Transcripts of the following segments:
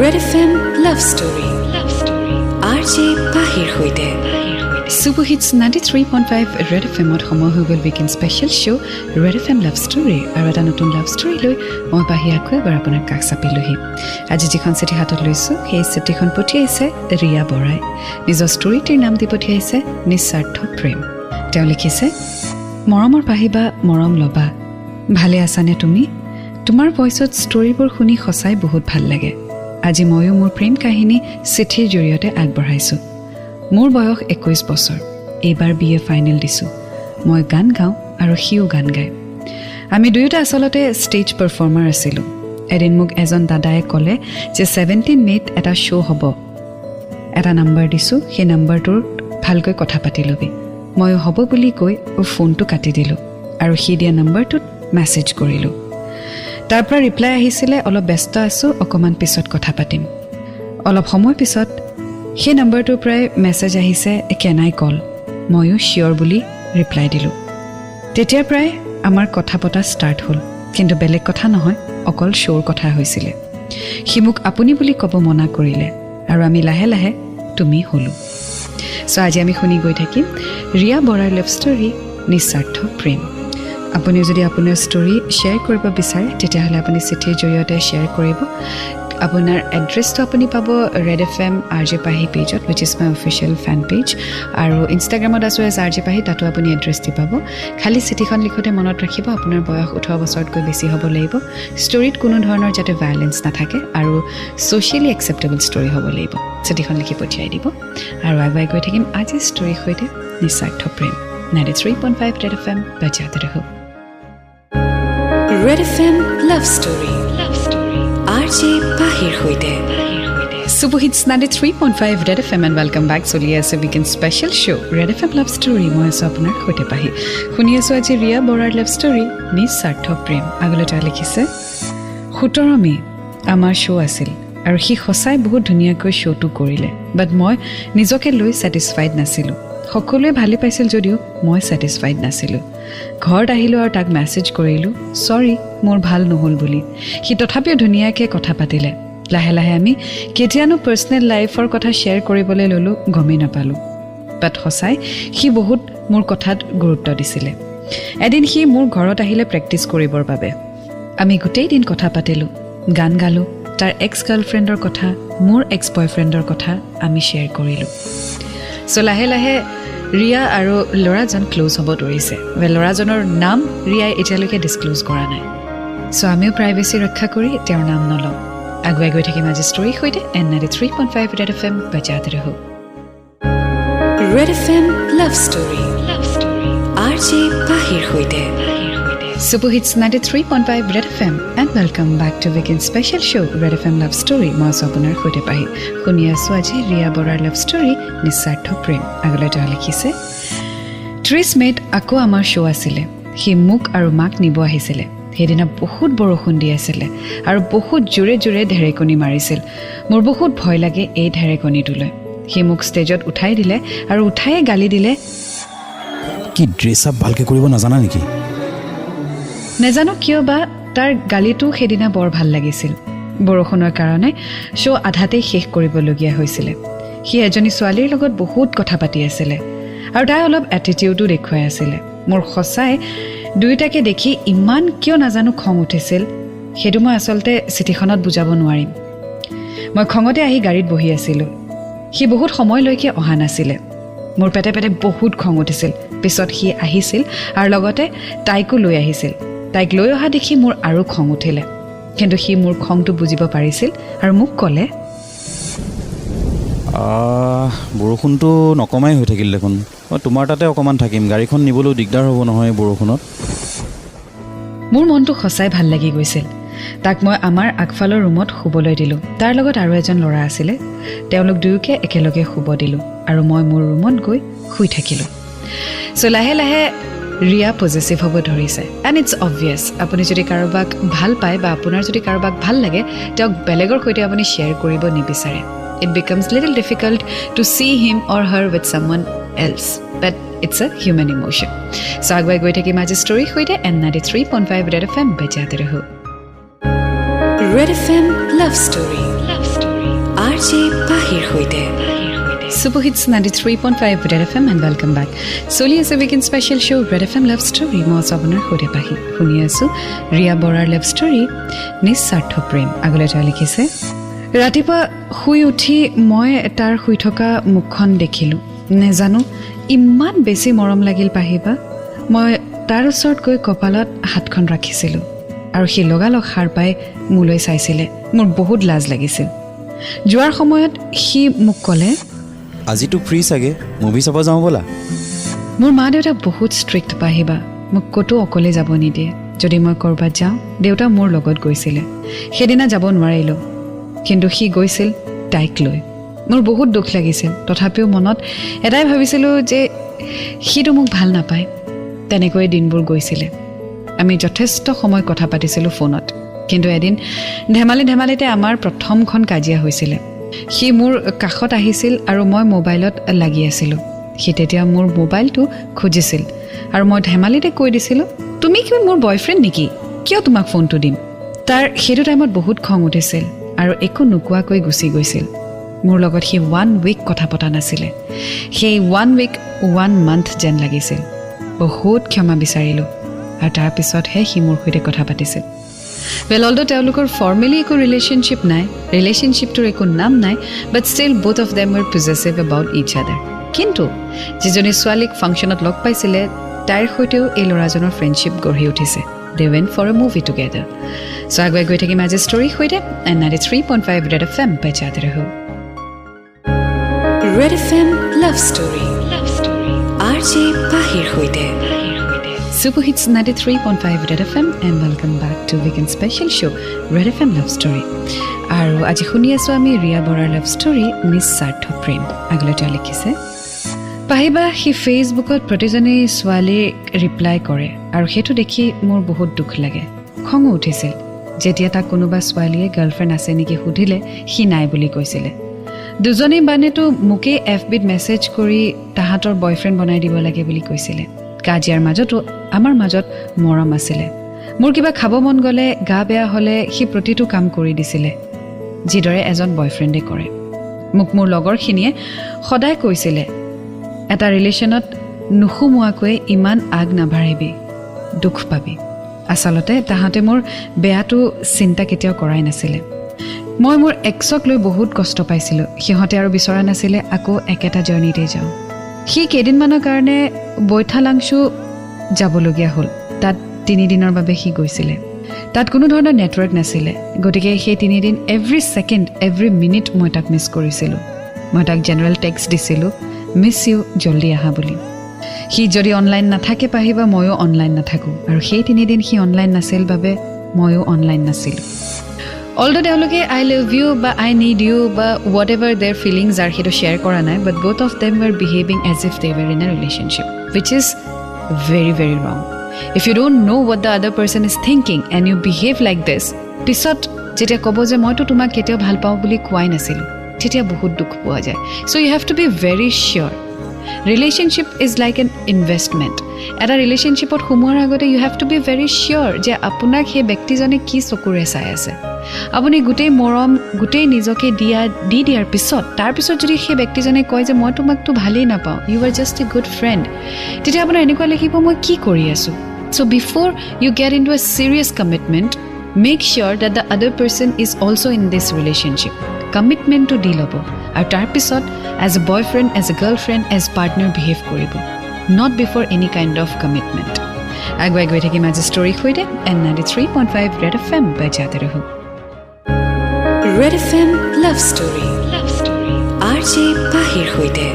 RED FM Love Story RJ PAHIৰ সৈতে Super Hits 93.5 RED FM ত সময় হৈ গ'ল weekend special show RED FM Love Story আৰু এটা নতুন love story লৈ মই পাহি আকৌ এবাৰ আপোনাৰ কাষ চাপিলোহি আজি যিখন চিঠি হাতত লৈছো সেই চিঠিখন পঠিয়াইছে ৰিয়া বৰাই নিজৰ ষ্টৰীটিৰ নাম দি পঠিয়াইছে নিস্বাৰ্থ প্ৰেম তেওঁ লিখিছে মৰমৰ পাহিবা মৰম লবা ভালে আছানে তুমি তোমাৰ ভইচত ষ্টৰীবোৰ শুনি সঁচাই বহুত ভাল লাগে আজি ময়ো মোৰ প্ৰেম কাহিনী চিঠিৰ জৰিয়তে আগবঢ়াইছো মোৰ বয়স 21 বছৰ এইবাৰ বিএ ফাইনেল দিছো মই গান গাওঁ আৰু হিও গান গায় আমি দুয়োটা আসলতে ষ্টেজ পাৰফৰ্মাৰ আছিলো এদিন মোক এজন দাদায়ে ক'লে যে 17 মেত এটা শ্ব' হ'ব এটা নম্বৰ দিছো সেই নম্বৰটোৰ ভালকৈ কথা পাতি লবি মই হ'ব বুলি কৈ ফোনটো কাটি দিলো আৰু সি দিয়া নম্বৰটোত মেছেজ কৰিলো তাৰ পৰা ৰিপ্লাই আহিছিলে অলপ ব্যস্ত আছো অকমান পিছত কথা পাতিম অলপ সময় পিছত সেই নম্বৰটোৰ পৰাই মেছেজ আহিছে কেন আই কল ময়ো শিয়ৰ বুলি ৰিপ্লাই দিলো তেতিয়াৰ পৰাই আমাৰ কথা পতা ষ্টাৰ্ট হ'ল কিন্তু বেলেগ কথা নহয় অকল শ্বৰ কথা হৈছিলে সি মোক আপুনি বুলি ক'ব মনা কৰিলে আৰু আমি লাহে লাহে তুমি হলো সো আজি আমি শুনি গৈ থাকিম ৰিয়া বৰাৰ লাভ ষ্টৰী নিস্বাৰ্থ প্ৰেম আপুনি যদি আপোনাৰ ষ্টৰী শ্বেয়াৰ কৰিব বিচাৰে তেতিয়াহ'লে আপুনি চিঠিৰ জৰিয়তে শ্বেয়াৰ কৰিব আপোনাৰ এড্ৰেছটো আপুনি পাব RED FM RJ PAHI পেজত which is my official fan page আৰু ইনষ্টাগ্ৰামত আছো as RJ PAHI তাতো আপুনি এড্ৰেছ দি পাব খালি চিঠিখন লিখোতে মনত ৰাখিব আপোনাৰ বয়স 18 বছৰতকৈ বেছি হ'ব লাগিব ষ্টৰীত কোনো ধৰণৰ যাতে ভায়োলেন্স নাথাকে আৰু সোশিয়েলি একসেপ্টেবল ষ্টৰী হ'ব লাগিব চিঠিখন লিখি পঠিয়াই দিব আৰু আগুৱাই গৈ থাকিম আজিৰ ষ্টৰীৰ সৈতে নিস্বাৰ্থ প্ৰেম 93.5 RED FM বজাতে ৰহো RED FM Love Story RJ PAHIৰ সৈতে Super Hits 93.5 RED FM and welcome back চলি আছে weekend special show RED FM Love Story মই আছো আপোনাৰ সৈতে পাহি শুনি আছো আজি ৰিয়া বৰাৰ লাভ ষ্টৰী নিস্বাৰ্থ প্ৰেম আগলৈ তাই লিখিছে 17 মে আমাৰ শ্ব' আছিল আৰু সি সঁচাই বহুত ধুনীয়াকৈ শ্ব'টো কৰিলে বাট মই নিজকে লৈ ছেটিছফাইড নাছিলোঁ সকলোৱে ভালে পাইছিল যদিও মই ছেটিছফাইড নাছিলোঁ ঘৰত আহিলোঁ আৰু তাক মেছেজ কৰিলোঁ সৰি মোৰ ভাল নহ'ল বুলি সি তথাপিও ধুনীয়াকৈ কথা পাতিলে লাহে লাহে আমি কেতিয়ানো পাৰ্চনেল লাইফৰ কথা শ্বেয়াৰ কৰিবলৈ ল'লোঁ গমেই নাপালোঁ বাট সঁচাই সি বহুত মোৰ কথাত গুৰুত্ব দিছিলে এদিন সি মোৰ ঘৰত আহিলে প্ৰেক্টিছ কৰিবৰ বাবে আমি গোটেই দিন কথা পাতিলোঁ গান গালোঁ তাৰ এক্স গাৰ্লফ্ৰেণ্ডৰ কথা মোৰ এক্স বয়ফ্ৰেণ্ডৰ কথা আমি শ্বেয়াৰ কৰিলোঁ সো লাহে লাহে ৰিয়া আৰু ল'ৰাজন ক্লোজ হ'ব ধৰিছে ল'ৰাজনৰ নাম ৰিয়াই এতিয়ালৈকে ডিছক্লোজ কৰা নাই সো আমিও প্ৰাইভেচি ৰক্ষা কৰি তেওঁৰ নাম নলওঁ আগুৱাই গৈ থাকিম আজি ষ্টৰীৰ সৈতে 93.5 RED FM বজাতে ৰহো RED FM Love Story RJ PAHIৰ সৈতে Super Hits 93.5 RED FM and welcome back to weekend special show RED FM Love Story মই আছো আপোনাৰ সৈতে পাহি শুনি আছো আজি ৰিয়া বৰাৰ লাভ ষ্টৰী নিস্বাৰ্থ প্ৰেম আগলৈ তেওঁ লিখিছে 30 মেত আকৌ আমাৰ শ্ব' আছিলে সি মোক আৰু মাক নিব আহিছিলে সেইদিনা বহুত বৰষুণ দি আছিলে আৰু বহুত জোৰে জোৰে ঢেৰেকনি মাৰিছিল মোৰ বহুত ভয় লাগে এই ঢেৰেকনিটোলৈ সি মোক ষ্টেজত উঠাই দিলে আৰু উঠায়ে গালি দিলে কি ড্ৰেছ আপ ভালকৈ কৰিব নাজানা নেকি নেজানো কিয় বা তাৰ গালিটো সেইদিনা বৰ ভাল লাগিছিল বৰষুণৰ কাৰণে শ্ব' আধাতেই শেষ কৰিবলগীয়া হৈছিলে সি এজনী ছোৱালীৰ লগত বহুত কথা পাতি আছিলে আৰু তাই অলপ এটিটিউডো দেখুৱাই আছিলে মোৰ সঁচাই দুয়োটাকে দেখি ইমান কিয় নাজানো খং উঠিছিল সেইটো মই আচলতে চিঠিখনত বুজাব নোৱাৰিম মই খঙতে আহি গাড়ীত বহি আছিলোঁ সি বহুত সময়লৈকে অহা নাছিলে মোৰ পেটে পেটে বহুত খং উঠিছিল পিছত সি আহিছিল আৰু লগতে তাইকো লৈ আহিছিল তাইক লৈ অহা দেখি মোৰ আৰু খং উঠিলে কিন্তু সি মোৰ খংটো বুজিব পাৰিছিল আৰু মোক ক'লে বৰষুণটো নকমাই হৈ থাকিল দেখোন মই তোমাৰ তাতে অকণমান থাকিম গাড়ীখন নিবলৈও দিগদাৰ হ'ব নহয় বৰষুণত মোৰ মনটো সঁচাই ভাল লাগি গৈছিল তাক মই আমাৰ আগফালৰ ৰুমত শুবলৈ দিলোঁ তাৰ লগত আৰু এজন ল'ৰা আছিলে তেওঁলোক দুয়োকে একেলগে শুব দিলোঁ আৰু মই মোৰ ৰুমত গৈ শুই থাকিলোঁ সো লাহে লাহে ৰিয়া পজিটিভ হ'ব ধৰিছে এণ্ড ইটছ অবভিয়াছ আপুনি যদি কাৰোবাক ভাল পায় বা আপোনাৰ যদি কাৰোবাক ভাল লাগে তেওঁক বেলেগৰ সৈতে আপুনি শ্বেয়াৰ কৰিব নিবিচাৰে it becomes little difficult to see him or her with someone else but it's a human emotion so আগুৱাই গৈ থাকিম আজি ষ্টৰীৰ সৈতে 93.5 RED FM বজাতে ৰহো RED FM Love Story RJ Pahir hoite Super Hits 93.5 Red FM and welcome back. Soli is a weekend special show Red FM Love Story. Mo sabonar hote pahi. Huni asu Ria Borar Love Story. Nisartho prem. Agole ta likhise. Ratipa hui uthi moi tar hui thoka mukkhon dekhilu. Nezanu imman besi morom lagil pahiba. Moi tar usort goi kopalat hatkhon rakhisilu. Aru hi logalok har pai muloi saisile. Mur bahut laj lagisil. Joar সময়ত হি মোক কলে আজি তো free সাগে movie চাব যাও বলা মোৰ মা দেউতা বহুত ষ্ট্ৰিক্ট পাহিবা মোক কতো অকলে যাব নিদিয়ে যদি মই কৰবাত যাওঁ দেউতা মোৰ লগত গৈছিল সেদিনা যাব নোৱাৰিলো কিন্তু হি গৈছিল তাইক লৈ মোৰ বহুত দুখ লাগিছিল তথাপিও মনত এটাই ভাবিছিলো যে হিটো মোক ভাল নাপায় তেনেকৈ দিনবোৰ গৈছিল আমি যথেষ্ট সময় কথা পাতিছিলো ফোনত কিন্তু এদিন ধেমালিতে আমাৰ প্ৰথমখন কাজিয়া হৈছিল হি মোৰ কাখত আহিছিল আৰু মই মোবাইলত লাগি আছিলো হি তেতিয়া মোৰ মোবাইলটো খুজিছিল আৰু মই ধেমালিতে কৈ দিছিল তুমি কি মোৰ বয়ফ্ৰেণ্ড নেকি কিয় তোমাক ফোনটো দিম তাৰ হেতু টাইমত বহুত খং উঠিছিল আৰু একো নুকুৱাকৈ গুচি গৈছিল মোৰ লগত হি 1 উইক কথা পতা নাছিল সেই 1 উইক 1 মান্থ যেন লাগিছিল বহুত ক্ষমা বিচাৰিলো আৰু তাৰ পিছত হি মোৰ সৈতে কথা পাতিছিল Well, although তেওঁলোকৰ formally একো relationship নাই, relationshipটোৰ একো নাম নাই, but still both of them were possessive about each other. কিন্তু যিজনী ছোৱালীক ফাংচনত লগ পাইছিলে তাইৰ সৈতেও এই ল'ৰাজনৰ ফ্ৰেণ্ডশ্বিপ গঢ়ি উঠিছে They went for a movie together. So আগুৱাই গৈ থাকিম আজি ষ্টৰী সৈতে and 93.5 Red FM বজাতে ৰহো Red FM Love Story RJ Pahir সৈতে Super Hits 93.5 Red FM and welcome back to weekend special show Red FM Love Story. Aru aji khuni asu ami Ria Borar Love Story Nisartho prem. Aglote likhise. Pahiba hi Facebook ot protijone swali reply kore aru hetu dekhi mor bahut dukh lage. Khong uthisil. Jetia ta konoba swaliye girlfriend ase niki hudile hi nai boli koisile. Dujoni bane to muke FB message kori tahator boyfriend banai dibo lage boli koisile. কাজিয়াৰ মাজতো আমাৰ মাজত মৰম আছিল মোৰ কিবা খাব মন গলে গা বেয়া হলে হি প্ৰতিটো কাম কৰি দিছিল যিদৰে এজন বয়ফ্ৰেণ্ডে কৰে মোক মোৰ লগৰখিনিয়ে সদায় কৈছিল এটা ৰিলেচনত নুখুমুৱাকৈ ইমান আগ নাভাৰিবি দুখ পাবি আসলতে তাহাতে মোৰ বেয়াটো চিন্তা কেতিয়াও কৰাই নাছিল মই মোৰ এক্সক লৈ বহুত কষ্ট পাইছিল সিহঁতে আৰু বিচৰা নাছিল আকৌ একেটা জাৰ্নিতে যাওঁ হি কেদিনমানৰ কাৰণে বৈঠালাংশু যাবলগীয়া হ'ল তাত 3 দিনৰ বাবে হি গৈছিল তাত কোনো ধৰণৰ নেটৱৰ্ক নাছিল গতিকে সেই 3 দিন এভৰি সেকেন্ড এভৰি মিনিট মই তাক মিছ কৰিছিল মই তাক জেনাৰেল টেক্সট দিছিল মিছ ইউ জলদি আহা বুলি হি যদি অনলাইন নাথাকে পাহিবা ময়ো অনলাইন নাথাকো আৰু সেই 3 দিন হি অনলাইন নাছিল বাবে ময়ো অনলাইন নাছিল Although তেওঁলোকে I love you বা I need you বা whatever their feelings are here to share কৰা নাই but both of them were behaving as if they were in a relationship which is very very wrong if you don't know what the other person is thinking and you behave like this পিছত যেতিয়া কব যে মই তো তোমাক কেতিয়াও ভাল পাওঁ বুলি কোৱাই নাছিল তেতিয়া বহুত দুখ পোৱা যায় so you have to be very sure relationship is like an investment এটা ৰিলেশনশিপত সোমোৱাৰ আগতে you have to be very sure যে আপোনাক সেই ব্যক্তিজনে কি চকুৰে চাই আছে আপুনি গুটেই মৰম গুটেই নিজকে দিয়াৰ পিছত তাৰ পিছত যদি সেই ব্যক্তিজনে কয় যে মই তোমাক তো ভালেই নাপাওঁ you are just a good friend তেতিয়া আপোনাৰ এনেকুৱা লাগিব মই কি কৰি আছো so before you get into a serious commitment make sure that the other person is also in this relationship commitment to deal হ'ব আৰু তাৰ পিছত as a boyfriend as a girlfriend as partner behave কৰিব not before any kind of commitment আগুৱাই গৈ থাকিম আজি story সৈতে and 93.5 Red FM বজাতে ৰহো Red FM Love Story RJ Pahir hoite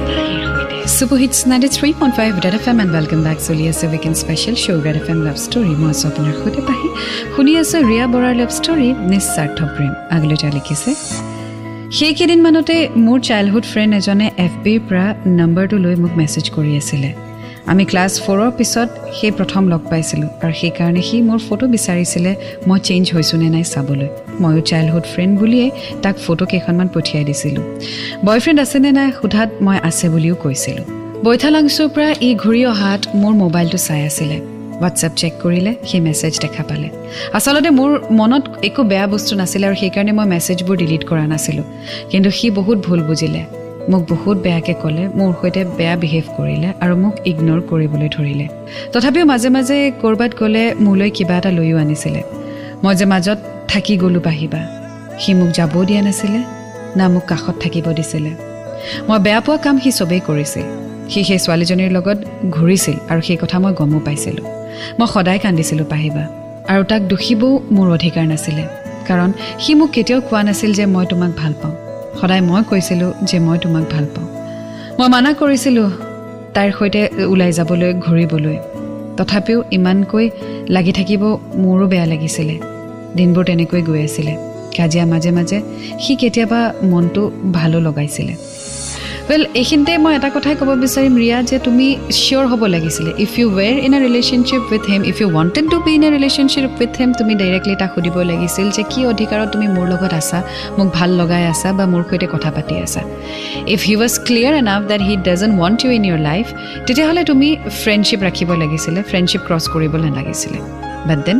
Super Hits 93.5 Red FM and welcome back Soli is a weekend special show Red FM Love Story Mo sabonar hote pahi khuni ase Ria Borar Love Story Nisartho prem aglote likhise সেই কেদিন মানতে মোৰ childhood friend এজনে FB পৰা নম্বৰটো লৈ মোক message কৰি আছিল আমি ক্লাস 4 ৰ পিছত সেই প্ৰথম লগ পাইছিলো আৰু সেই কাৰণে হি মোৰ ফটো বিচাৰিছিল মই চেঞ্জ হৈছো নে নাই চাবলৈ মই চাইল্ডহুড ফ্ৰেণ্ড বুলিয়ে তাক ফটো কেইখনমান পঠিয়াই দিছিলো বয়ফ্ৰেণ্ড আছে নে নাই খুধাত মই আছে বুলিও কৈছিলো বৈঠালাংশুৰ পৰা ই ঘূৰি অহাত মোৰ মোবাইলটো চাই আছিল হোৱাটছএপ চেক কৰিলে সেই মেছেজ দেখা পালে আচলতে মোৰ মনত একো বেয়া বস্তু নাছিলে আৰু সেইকাৰণে মই মেছেজবোৰ ডিলিট কৰা নাছিলোঁ কিন্তু সি বহুত ভুল বুজিলে মোক বহুত বেয়াকৈ ক'লে মোৰ সৈতে বেয়া বিহেভ কৰিলে আৰু মোক ইগন'ৰ কৰিবলৈ ধৰিলে তথাপিও মাজে মাজে ক'ৰবাত গ'লে মোলৈ কিবা এটা লৈও আনিছিলে মই যে মাজত থাকি গ'লোঁ পাহিবা সি মোক যাবও দিয়া নাছিলে না মোক কাষত থাকিব দিছিলে মই বেয়া পোৱা কাম সি চবেই কৰিছিল সি সেই ছোৱালীজনীৰ লগত ঘূৰিছিল আৰু সেই কথা মই গমো পাইছিলোঁ মই সদায় কান্দিছিলোঁ পাহিবা আৰু তাক দুখিবও মোৰ অধিকাৰ নাছিলে কাৰণ সি মোক কেতিয়াও কোৱা নাছিল যে মই তোমাক ভাল পাওঁ সদায় মই কৈছিলোঁ যে মই তোমাক ভাল পাওঁ মই মানা কৰিছিলোঁ তাইৰ সৈতে ওলাই যাবলৈ ঘূৰিবলৈ তথাপিও ইমানকৈ লাগি থাকিব মোৰো বেয়া লাগিছিলে দিনবোৰ তেনেকৈ গৈ আছিলে কাজিয়া মাজে মাজে সি কেতিয়াবা মনটো ভালো লগাইছিলে ৱেল এইখিনিতে মই এটা কথাই ক'ব বিচাৰিম ৰিয়া যে তুমি চিয়'ৰ হ'ব লাগিছিলে if you were in a relationship with him if you wanted to be in a relationship with him তুমি ডাইৰেক্টলি তাক সুধিব লাগিছিল যে কি অধিকাৰত তুমি মোৰ লগত আছা মোক ভাল লগাই আছা বা মোৰ সৈতে কথা পাতি আছা if he was clear enough that he doesn't want you in your life তেতিয়াহ'লে তুমি ফ্ৰেণ্ডশ্বিপ ৰাখিব লাগিছিলে ফ্ৰেণ্ডশ্বিপ ক্ৰছ কৰিব নালাগিছিলে But then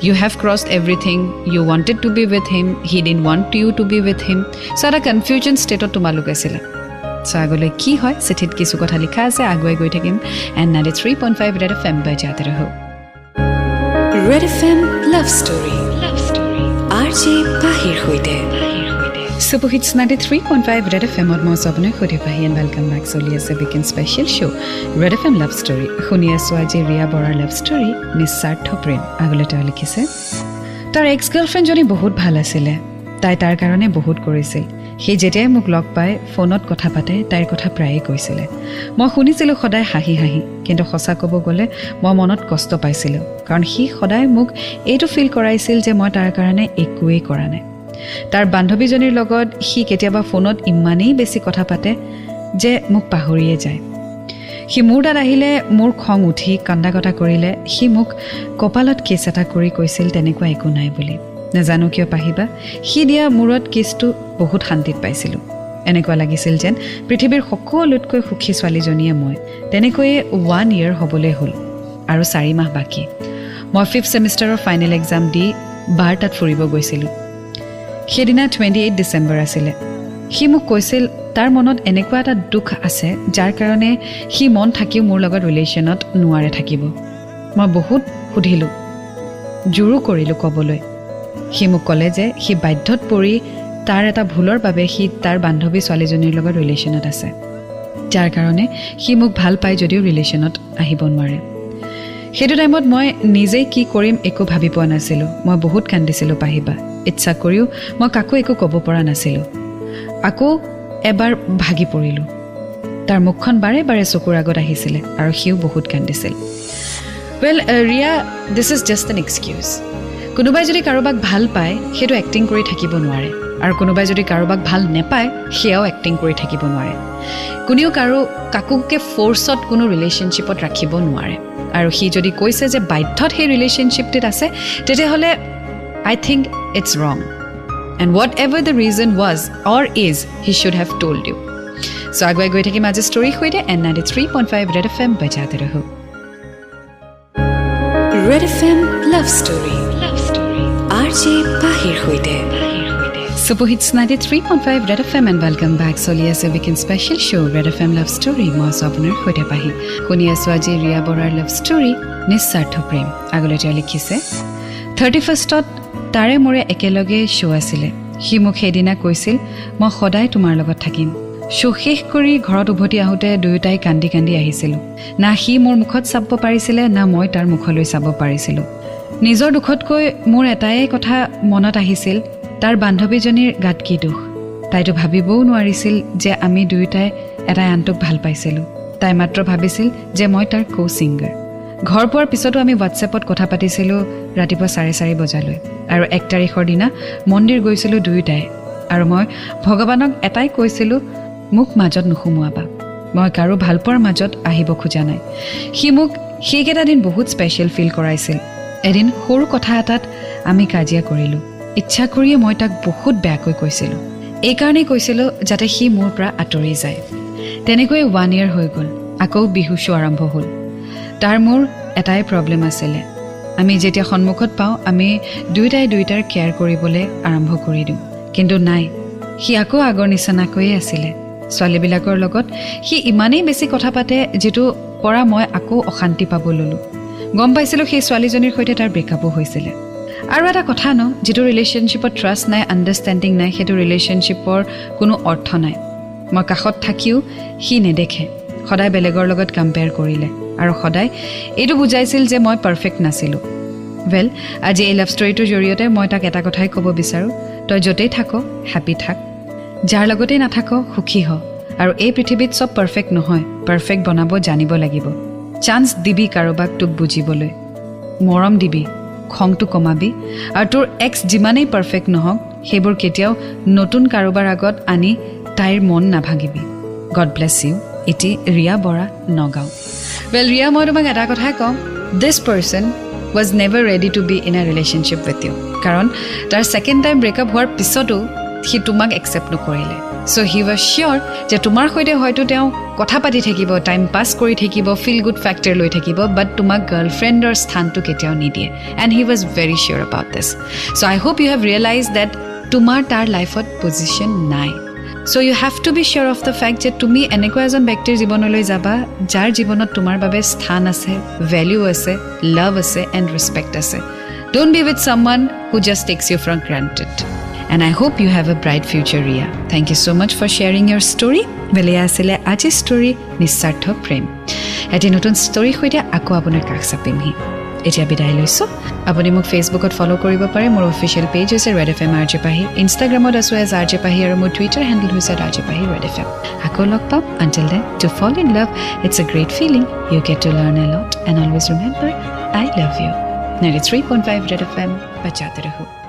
you have crossed everything. You wanted to be with him. He didn't want you to be with him. So at a confusion state of tumaluk asile. So agole ki hoy sethit kisu kotha likha ase aguai goi thakim and 93.5 Red FM bajate raho. Red FM Love Story. Love Story. RJ Pahir hoite. Super Hits 93.5 Red FM or more Sabne Khode Pahi and welcome back so liya se weekend special show Red FM Love Story khuni aso aji Ria Borar love story nisartho prem agole ta likhise tar ex girlfriend joni bahut bhal asile tai tar karone bahut korisil he jetai muk log pai phone ot kotha pate tair kotha praye koisile moi khunisilu khodai hahi hahi kintu khosa kobo gole moi monot kosto paisilu karon he khodai muk etu feel koraisil je moi tar karone ekui kora nai তাৰ বান্ধৱীজনীৰ লগত সি কেতিয়াবা ফোনত ইমানেই বেছি কথা পাতে যে মোক পাহৰিয়ে যায় সি মোৰ তাত আহিলে মোৰ খং উঠি কান্দা কটা কৰিলে সি মোক কপালত কিছ এটা কৰি কৈছিল তেনেকুৱা একো নাই বুলি নাজানো কিয় পাহিবা সি দিয়া মূৰত কিছটো বহুত শান্তিত পাইছিলোঁ এনেকুৱা লাগিছিল যেন পৃথিৱীৰ সকলোতকৈ সুখী ছোৱালীজনীয়ে মই তেনেকৈয়ে 1 year হ'বলৈ হ'ল আৰু 4 মাহ বাকী মই 5th ছেমিষ্টাৰৰ ফাইনেল এক্সাম দি বাৰ তাত ফুৰিব গৈছিলোঁ সেইদিনা 28 ডিচেম্বৰ আছিলে সি মোক কৈছিল তাৰ মনত এনেকুৱা এটা দুখ আছে যাৰ কাৰণে সি মন থাকিও মোৰ লগত ৰিলেশ্যনত নোৱাৰে থাকিব মই বহুত সুধিলোঁ জোৰো কৰিলোঁ ক'বলৈ সি মোক ক'লে যে সি বাধ্যত পৰি তাৰ এটা ভুলৰ বাবে সি তাৰ বান্ধৱী ছোৱালীজনীৰ লগত ৰিলেশ্যনত আছে যাৰ কাৰণে সি মোক ভাল পায় যদিও ৰিলেশ্যনত আহিব নোৱাৰে সেইটো টাইমত মই নিজেই কি কৰিম একো ভাবি পোৱা নাছিলোঁ মই বহুত কান্দিছিলোঁ পাহিবা ইচ্ছা কৰিও মই কাকো একো ক'ব পৰা নাছিলোঁ আকৌ এবাৰ ভাগি পৰিলোঁ তাৰ মুখখন বাৰে বাৰে চকুৰ আগত আহিছিলে আৰু সিও বহুত কান্দিছিল well Riya this is just an excuse কোনোবাই যদি কাৰোবাক ভাল পায় সেইটো এক্টিং কৰি থাকিব নোৱাৰে আৰু কোনোবাই যদি কাৰোবাক ভাল নেপায় সেয়াও এক্টিং কৰি থাকিব নোৱাৰে কোনেও কাকোকে ফ'ৰ্চত কোনো ৰিলেশ্যনশ্বিপত ৰাখিব নোৱাৰে আৰু সি যদি কৈছে যে বাধ্যত সেই ৰিলেশ্যনশ্বিপটোত আছে তেতিয়াহ'লে I think it's wrong. And whatever the reason was or is, he should have told you. So agwai goi thaki maje story hoide and 93.5 Red FM bajate raho. Red FM Love Story. Love Story. RJ Pahir hoite. Super Hits 93.5 Red FM and welcome back so liya se weekend special show Red FM Love Story mo sabner hoite pahi. Khuni aso aji Ria Borar love story nisartho prem agole ja likhise 31st তাৰে মোৰে একেলগে show' আছিলে সি মোক সেইদিনা কৈছিল মই সদায় তোমাৰ লগত থাকিম শ্ব' শেষ কৰি ঘৰত উভতি আহোঁতে দুয়োটাই কান্দি কান্দি আহিছিলোঁ না সি মোৰ মুখত চাব পাৰিছিলে না মই তাৰ মুখলৈ চাব পাৰিছিলোঁ নিজৰ দুখতকৈ মোৰ এটাই কথা মনত আহিছিল তাৰ বান্ধৱীজনীৰ গাত কি দুখ তাইতো ভাবিবও নোৱাৰিছিল যে আমি দুয়োটাই এটাই আনটোক ভাল পাইছিলোঁ তাই মাত্ৰ ভাবিছিল যে মই তাৰ কো-ছিংগাৰ ঘৰ পোৱাৰ পিছতো আমি হোৱাটছএপত কথা পাতিছিলোঁ ৰাতিপুৱা 4:30 বজালৈ আৰু 1 তাৰিখৰ দিনা মন্দিৰ গৈছিলোঁ দুয়োটাই আৰু মই ভগৱানক এটাই কৈছিলোঁ মোক মাজত নুসুমুৱাবা মই কাৰো ভাল পোৱাৰ মাজত আহিব খোজা নাই সি মোক সেইকেইটা দিন বহুত স্পেচিয়েল ফিল কৰাইছিল এদিন সৰু কথা এটাত আমি কাজিয়া কৰিলোঁ ইচ্ছা কৰিয়ে মই তাক বহুত বেয়াকৈ কৈছিলোঁ এইকাৰণেই কৈছিলোঁ যাতে সি মোৰ পৰা আঁতৰি যায় তেনেকৈ 1 year হৈ গ'ল আকৌ বিহু শ্ব' আৰম্ভ হ'ল তাৰ মোৰ এটাই প্ৰব্লেম আছিলে আমি যেতিয়া সন্মুখত পাওঁ আমি দুইটাৰ কেয়াৰ কৰিবলৈ আৰম্ভ কৰি দিওঁ কিন্তু নাই সি আকৌ আগৰ নিচিনাকৈয়ে আছিলে ছোৱালীবিলাকৰ লগত সি ইমানেই বেছি কথা পাতে যেটো পৰা মই আকৌ অশান্তি পাব ললোঁ গম পাইছিলোঁ সেই ছোৱালীজনীৰ সৈতে তাৰ ব্ৰেকআপো হৈছিলে আৰু এটা কথা ন যেটো ৰিলেশ্যনশ্বিপত ট্ৰাষ্ট নাই আণ্ডাৰষ্টেণ্ডিং নাই সেইটো ৰিলেশ্যনশ্বিপৰ কোনো অৰ্থ নাই মই কাষত থাকিও সি নেদেখে সদায় বেলেগৰ লগত কম্পেয়াৰ কৰিলে আৰু সদায় এইটো বুজাইছিল যে মই পাৰফেক্ট নাছিলোঁ ৱেল আজি এই লাভ ষ্টৰীটোৰ জৰিয়তে মই তাক এটা কথাই ক'ব বিচাৰোঁ তই য'তেই থাক হেপী থাক যাৰ লগতেই নাথাক সুখী হ আৰু এই পৃথিৱীত চব পাৰফেক্ট নহয় পাৰফেক্ট বনাব জানিব লাগিব চান্স দিবি কাৰোবাক তোক বুজিবলৈ মৰম দিবি খংটো কমাবি আৰু তোৰ এক্স যিমানেই পাৰফেক্ট নহওক সেইবোৰ কেতিয়াও নতুন কাৰোবাৰ আগত আনি তাইৰ মন নাভাগিবি গড ব্লেছ ইউ এটি ৰিয়া বৰা নগাঁও ৱেল ৰিয়া মই তোমাক এটা কথাই কওঁ দিছ person was never ready to be in a relationship with you কাৰণ তাৰ second time breakup হোৱাৰ পিছতো সি তোমাক accept নকৰিলে so he was sure যে তোমাৰ সৈতে হয়তো তেওঁ কথা পাতি থাকিব টাইম পাছ কৰি থাকিব ফিল গুড ফ্যাক্টৰ লৈ থাকিব বাট তোমাক গাৰ্লফ্ৰেণ্ডৰ স্থানটো কেতিয়াও নিদিয়ে and he was very sure about this so I hope you have realized that তোমাৰ তাৰ লাইফত পজিশন নাই So you have to be sure of the fact যে তুমি এনেকুৱা এজন ব্যক্তিৰ জীৱনলৈ যাবা যাৰ জীৱনত তোমাৰ বাবে স্থান আছে ভ্যালু আছে লাভ আছে এণ্ড ৰেসপেক্ট আছে don't be with someone who just takes you for granted and I hope you have a bright future Ria thank you so much for sharing your story Belia আছিলে আজি ষ্টৰী নিস্বাৰ্থ প্ৰেম এটি নতুন ষ্টৰী সৈতে আকৌ আপোনাৰ কাষ চাপিমহি এতিয়া বিদায় লৈছো আপুনি মোক ফেসবুকত ফলো কৰিব পাৰে মোৰ অফিচিয়েল পেজ হৈছে RED FM RJ PAHI ইনষ্টাগ্ৰামত আছো এজ RJ PAHI আৰু মোৰ টুইটাৰ হেণ্ডেল হৈছে RJ PAHI RED FM আকৌ লগ পাম until then to fall in love it's a great feeling you get to learn a lot and always remember I love you 93.5 RED FM बजाते रहो